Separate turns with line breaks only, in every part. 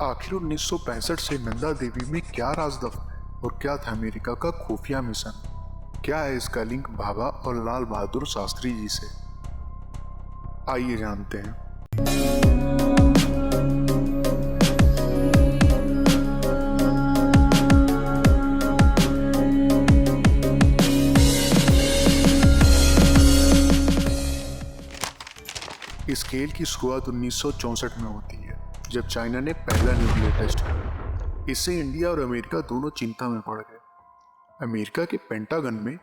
आखिर 1965 से नंदा देवी में क्या राज दफन है और क्या था अमेरिका का खुफिया मिशन? क्या है इसका लिंक भाभा और लाल बहादुर शास्त्री जी से? आइए जानते हैं। इस खेल की शुरुआत 1964 में होती है, जब चाइना ने पहला न्यूक्लियर टेस्ट किया। इससे इंडिया और अमेरिका दोनों चिंता में पड़ गए। अमेरिका के पेंटागन में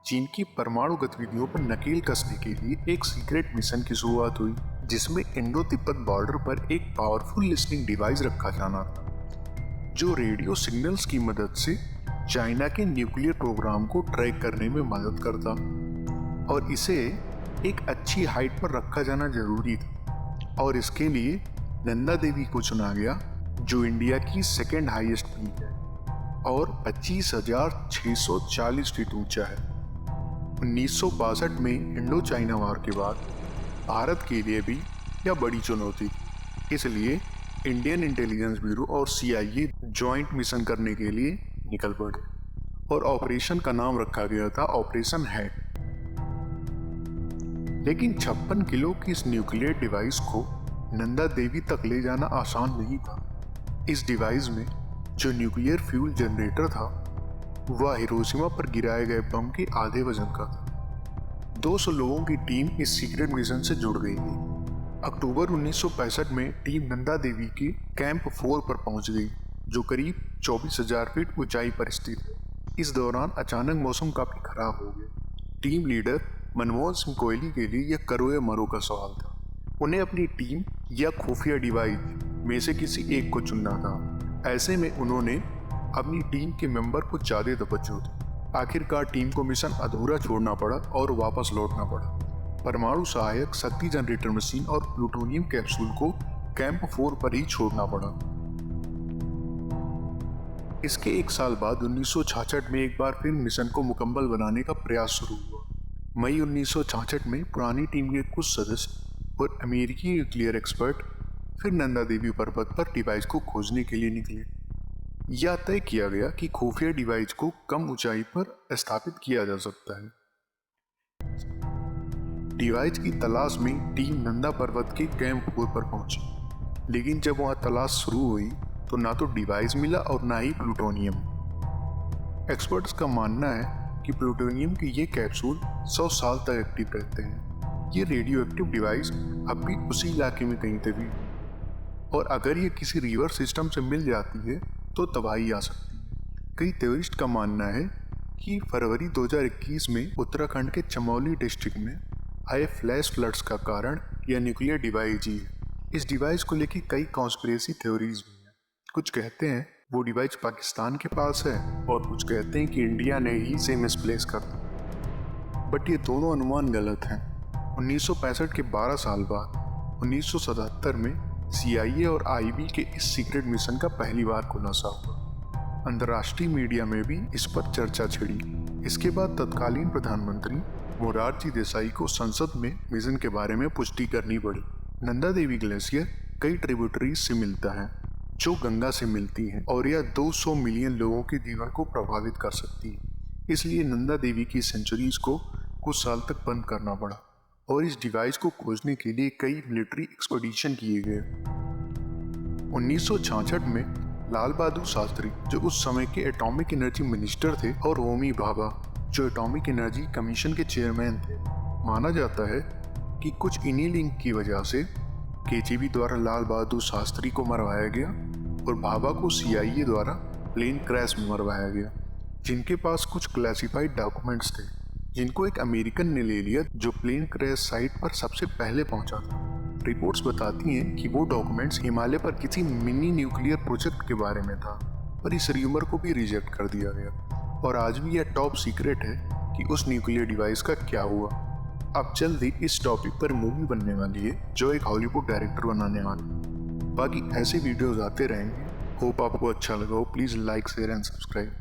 चीन की परमाणु गतिविधियों पर नकेल कसने के लिए एक सीक्रेट मिशन की शुरुआत हुई, जिसमें इंडो तिब्बत बॉर्डर पर एक पावरफुल लिसनिंग डिवाइस रखा जाना था, जो रेडियो सिग्नल्स की मदद से चाइना के न्यूक्लियर प्रोग्राम को ट्रैक करने में मदद करता, और इसे एक अच्छी हाइट पर रखा जाना जरूरी था। और इसके लिए नंदा देवी को चुना गया, जो इंडिया की सेकेंड हाईएस्ट पीक है और 25,640 फीट ऊंचा है। 1962 में इंडो चाइना वॉर के बाद भारत के लिए भी यह बड़ी चुनौती थी। इसलिए इंडियन इंटेलिजेंस ब्यूरो और CIA ज्वाइंट मिशन करने के लिए निकल पड़े और ऑपरेशन का नाम रखा गया था ऑपरेशन हैट। लेकिन 56 किलो की इस न्यूक्लियर डिवाइस को नंदा देवी तक ले जाना आसान नहीं था। इस डिवाइस में जो न्यूक्लियर फ्यूल जनरेटर था, वह हिरोशिमा पर गिराए गए बम के आधे वजन का था। 200 लोगों की टीम इस सीक्रेट मिशन से जुड़ गई थी। अक्टूबर 1965 में टीम नंदा देवी के कैंप 4 पर पहुंच गई, जो करीब 24,000 फीट ऊंचाई पर स्थित है। इस दौरान अचानक मौसम काफी खराब हो गया। टीम लीडर मनमोहन सिंह कोहली के लिए यह करो या मरो का सवाल था। उन्हें अपनी टीम या खुफिया डिवाइस में से किसी एक को चुनना था। ऐसे में उन्होंने अपनी टीम के मेंबर को ज्यादा तवज्जो दी। आखिरकार टीम को मिशन अधूरा छोड़ना पड़ा और वापस लौटना पड़ा। परमाणु सहायक शक्ति जनरेटर मशीन और प्लूटोनियम कैप्सूल को कैंप 4 पर ही छोड़ना पड़ा। इसके एक साल बाद 1966 में एक बार फिर मिशन को मुकम्मल बनाने का प्रयास शुरू हुआ। मई 1966 में पुरानी टीम के कुछ सदस्य और अमेरिकी न्यूक्लियर एक्सपर्ट फिर नंदा देवी पर्वत पर डिवाइस को खोजने के लिए निकले। यह तय किया गया कि खुफिया डिवाइस को कम ऊंचाई पर स्थापित किया जा सकता है। डिवाइस की तलाश में टीम नंदा पर्वत के कैंप 4 पर पहुंची, लेकिन जब वहां तलाश शुरू हुई तो ना तो डिवाइस मिला और ना ही प्लूटोनियम। एक्सपर्ट्स का मानना है कि प्लूटोनियम के ये कैप्सूल 100 साल तक एक्टिव रहते हैं। ये रेडियो एक्टिव डिवाइस अब भी उसी इलाके में कहीं दबी है, और अगर ये किसी रिवर सिस्टम से मिल जाती है तो तबाही आ सकती है। कई थ्योरिस्ट का मानना है कि फरवरी 2021 में उत्तराखंड के चमोली डिस्ट्रिक्ट में आए फ्लैश फ्लड्स का कारण यह न्यूक्लियर डिवाइस ही है। इस डिवाइस को लेकर कई कॉन्स्पिरेसी थ्योरीज भी हैं। कुछ कहते हैं वो डिवाइस पाकिस्तान के पास है, और कुछ कहते हैं कि इंडिया ने ही इसे मिसप्लेस कर दिया। बट ये दोनों अनुमान गलत हैं। 1965 के 12 साल बाद 1977 में CIA और IB के इस सीक्रेट मिशन का पहली बार खुलासा हुआ। अंतर्राष्ट्रीय मीडिया में भी इस पर चर्चा छिड़ी। इसके बाद तत्कालीन प्रधानमंत्री मोरारजी देसाई को संसद में मिशन के बारे में पुष्टि करनी पड़ी। नंदा देवी ग्लेशियर कई ट्रिब्यूटरीज से मिलता है जो गंगा से मिलती है, और यह 200 मिलियन लोगों के जीवन को प्रभावित कर सकती है। इसलिए नंदा देवी की सेंचुरीज को कुछ साल तक बंद करना पड़ा, और इस डिवाइस को खोजने के लिए कई मिलिट्री एक्सपेडिशन किए गए। 1966 में लाल बहादुर शास्त्री, जो उस समय के एटॉमिक एनर्जी मिनिस्टर थे, और होमी भाभा, जो एटॉमिक एनर्जी कमीशन के चेयरमैन थे। माना जाता है कि कुछ इन्हीं लिंक की वजह से KGB द्वारा लाल बहादुर शास्त्री को मरवाया गया और भाभा को CIA द्वारा प्लेन क्रैश में मरवाया गया, जिनके पास कुछ क्लासिफाइड डॉक्यूमेंट्स थे, जिनको एक अमेरिकन ने ले लिया जो प्लेन क्रैश साइट पर सबसे पहले पहुंचा था। रिपोर्ट्स बताती हैं कि वो डॉक्यूमेंट्स हिमालय पर किसी मिनी न्यूक्लियर प्रोजेक्ट के बारे में था, पर इस र्यूमर को भी रिजेक्ट कर दिया गया, और आज भी यह टॉप सीक्रेट है कि उस न्यूक्लियर डिवाइस का क्या हुआ। अब जल्द ही इस टॉपिक पर मूवी बनने वाली है, जो एक हॉलीवुड डायरेक्टर बनाने वाला है। बाकी ऐसे वीडियोस आते रहेंगे। होप आपको अच्छा लगा हो। Please like, share and subscribe.